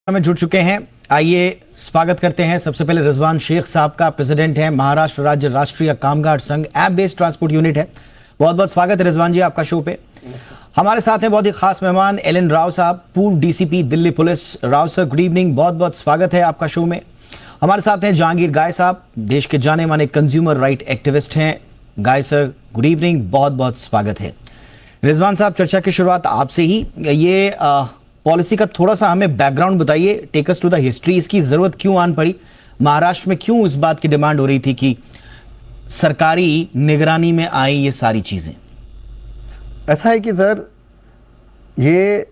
में जुड़ चुके हैं। आइए स्वागत करते हैं सबसे पहले रिजवान शेख साहब का। प्रेसिडेंट है महाराष्ट्र राज्य राष्ट्रीय कामगार संघ, ऐप बेस्ड ट्रांसपोर्ट यूनिट है। बहुत बहुत स्वागत है रिजवान जी आपका शो पे। हमारे साथ हैं बहुत ही खास मेहमान एल राव साहब, पूर्व DCP Delhi police. Rao sir good evening, बहुत बहुत स्वागत है आपका शो में। हमारे साथ हैं जहांगीर गाय साहब, देश के जाने माने कंज्यूमर राइट एक्टिविस्ट हैं। गाय सर गुड इवनिंग, बहुत बहुत स्वागत है। रिजवान साहब, चर्चा की शुरुआत आपसे ही। ये पॉलिसी का थोड़ा सा हमें बैकग्राउंड बताइए, take us to the history. इसकी जरूरत क्यों आन पड़ी? महाराष्ट्र में क्यों इस बात की डिमांड हो रही थी कि सरकारी निगरानी में आई ये सारी चीजें? ऐसा है कि सर, ये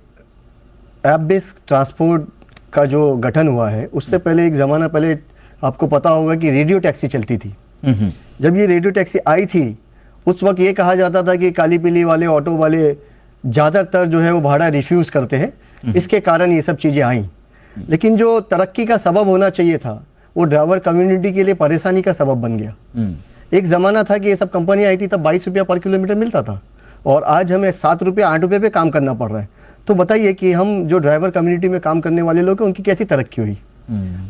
ऐप बेस्ड ट्रांसपोर्ट का जो गठन हुआ है उससे पहले एक ज़माना पहले आपको पता होगा कि रेडियो टैक्सी चलती थी। जब ये रेडियो टैक्सी आई थी उस वक्त ये कहा जाता था कि काली पीली वाले ऑटो वाले ज़्यादातर जो है वो भाड़ा रिफ्यूज़ करते हैं, इसके कारण ये सब चीज़ें आई। लेकिन जो तरक्की का सबब होना चाहिए था वो ड्राइवर कम्युनिटी के लिए परेशानी का सबब बन गया। एक ज़माना था कि ये सब कंपनी आई थी तब 22 रुपया पर किलोमीटर मिलता था और आज हमें 7 रुपये 8 रुपये पे काम करना पड़ रहा है। तो बताइए कि हम जो ड्राइवर कम्युनिटी में काम करने वाले लोग हैं उनकी कैसी तरक्की हुई?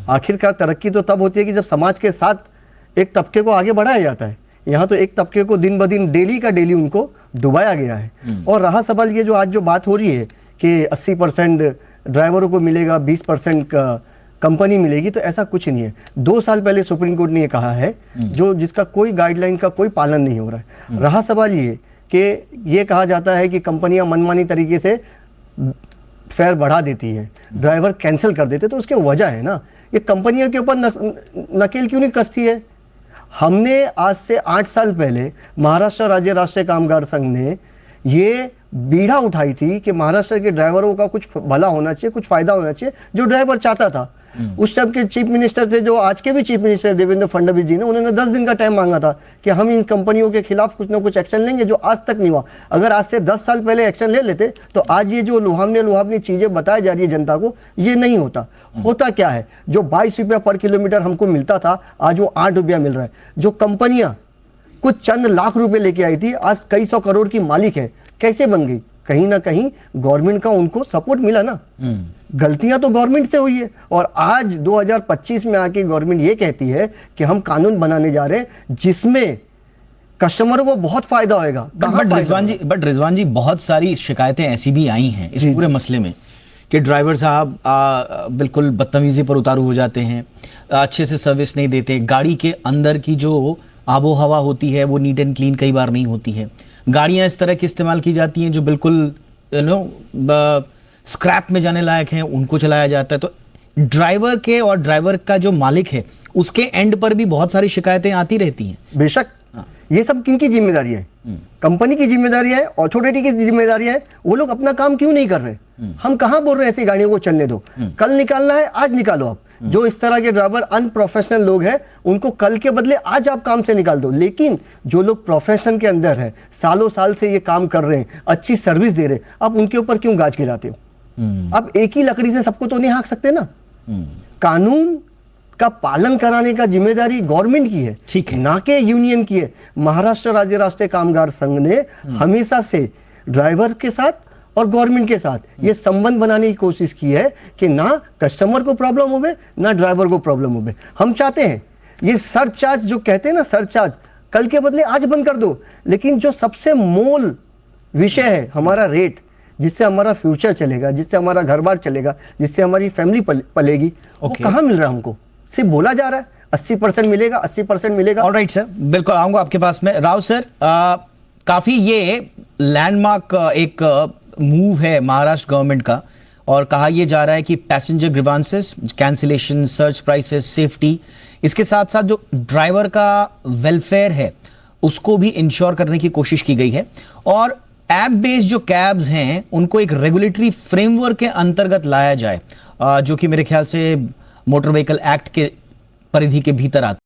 आखिरकार तरक्की तो तब होती है कि जब समाज के साथ एक तबके को आगे बढ़ाया जाता है। यहाँ तो एक तबके को दिन ब दिन डेली का डेली उनको डुबाया गया है। और रहा सवाल ये जो आज जो बात हो रही है कि 80% ड्राइवरों को मिलेगा, 20% का कंपनी मिलेगी, तो ऐसा कुछ नहीं है। 2 साल पहले सुप्रीम कोर्ट ने ये कहा है जो जिसका कोई गाइडलाइन का कोई पालन नहीं हो रहा है। रहा सवाल ये कि ये कहा जाता है कि कंपनियां मनमानी तरीके से फेयर बढ़ा देती है, ड्राइवर कैंसिल कर देते, तो उसकी वजह है ना, ये कंपनियों के ऊपर नकेल क्यों नहीं कसती है? हमने आज से 8 साल पहले महाराष्ट्र राज्य राष्ट्रीय कामगार संघ ने ये बीड़ा उठाई थी कि महाराष्ट्र के ड्राइवरों का कुछ भला होना चाहिए, कुछ फायदा होना चाहिए, जो ड्राइवर चाहता था। उस टाइम के चीफ मिनिस्टर थे, जो आज के भी चीफ मिनिस्टर देवेंद्र फडणवीस जी ने, उन्होंने 10 दिन का टाइम मांगा था कि हम इन कंपनियों के खिलाफ कुछ ना कुछ एक्शन लेंगे, जो आज तक नहीं हुआ। अगर आज से 10 साल पहले एक्शन ले लेते तो आज ये जो लुहावनी चीजें बताई जा रही है जनता को, ये नहीं होता। होता क्या है, जो 22 रुपया पर किलोमीटर हमको मिलता था आज वो 8 रुपया मिल रहा है। जो कंपनियां कुछ चंद लाख रुपए लेके आई थी आज कई सौ करोड़ की मालिक है। कैसे बन गई? कहीं ना कहीं गवर्नमेंट का उनको सपोर्ट मिला ना। गलतियां तो गवर्नमेंट से हुई है और आज 2025 में आके गवर्नमेंट ये कहती है कि हम कानून बनाने जा रहे हैं जिसमें कस्टमरों को बहुत फायदा होगा। बट रिजवान जी, बहुत सारी शिकायतें ऐसी भी आई हैं इस पूरे मसले में कि ड्राइवर साहब बिल्कुल बदतमीजी पर उतारू हो जाते हैं, अच्छे से सर्विस नहीं देते, गाड़ी के अंदर की जो आबो हवा होती है वो नीट एंड क्लीन कई बार नहीं होती है, गाड़ियां इस तरह की इस्तेमाल की जाती हैं जो बिल्कुल स्क्रैप में जाने लायक हैं, उनको चलाया जाता है। तो ड्राइवर के और ड्राइवर का जो मालिक है उसके एंड पर भी बहुत सारी शिकायतें आती रहती हैं। बेशक ये सब किनकी जिम्मेदारी है? कंपनी की जिम्मेदारी है, अथॉरिटी की जिम्मेदारी है। वो लोग अपना काम क्यों नहीं कर रहे? हम कहां बोल रहे हैं ऐसी गाड़ियों को चलने दो, कल निकालना है आज निकालो। आप जो इस तरह के ड्राइवर अनप्रोफेशनल लोग हैं उनको कल के बदले आज आप काम से निकाल दो। लेकिन जो लोग प्रोफेशन के अंदर है, सालों साल से ये काम कर रहे हैं, अच्छी सर्विस दे रहे हैं, आप उनके ऊपर क्यों गाज गिराते हो? अब एक ही लकड़ी से सबको तो नहीं हाँक सकते ना। कानून का पालन कराने का जिम्मेदारी गवर्नमेंट की है, ठीक है, ना कि यूनियन की है। महाराष्ट्र राज्य राष्ट्रीय कामगार संघ ने हमेशा से ड्राइवर के साथ और गवर्नमेंट के साथ ये संबंध बनाने की कोशिश की है कि ना कस्टमर को प्रॉब्लम होवे ना ड्राइवर को प्रॉब्लम होवे। हम चाहते हैं ये सरचार्ज जो कहते हैं ना, सरचार्ज कल के बदले आज बंद कर दो। लेकिन जो सबसे मूल विषय है हमारा रेट, जिससे हमारा फ्यूचर चलेगा, जिससे हमारा घर बार चलेगा, जिससे हमारी फैमिली पलेगी, वो कहाँ मिल रहा है? हमको सिर्फ बोला जा रहा है 80% मिलेगा, 80% मिलेगा। ऑलराइट सर, बिल्कुल आऊंगा आपके पास में। राव सर, काफी ये लैंडमार्क एक मूव है महाराष्ट्र गवर्नमेंट का और कहा यह जा रहा है कि passenger grievances, cancellation, search prices, safety, इसके साथ साथ जो ड्राइवर का वेलफेयर है उसको भी इंश्योर करने की कोशिश की गई है और ऐप बेस्ड जो कैब्स हैं उनको एक रेगुलेटरी फ्रेमवर्क के अंतर्गत लाया जाए, जो कि मेरे ख्याल से मोटर व्हीकल एक्ट के परिधि के भीतर आता है।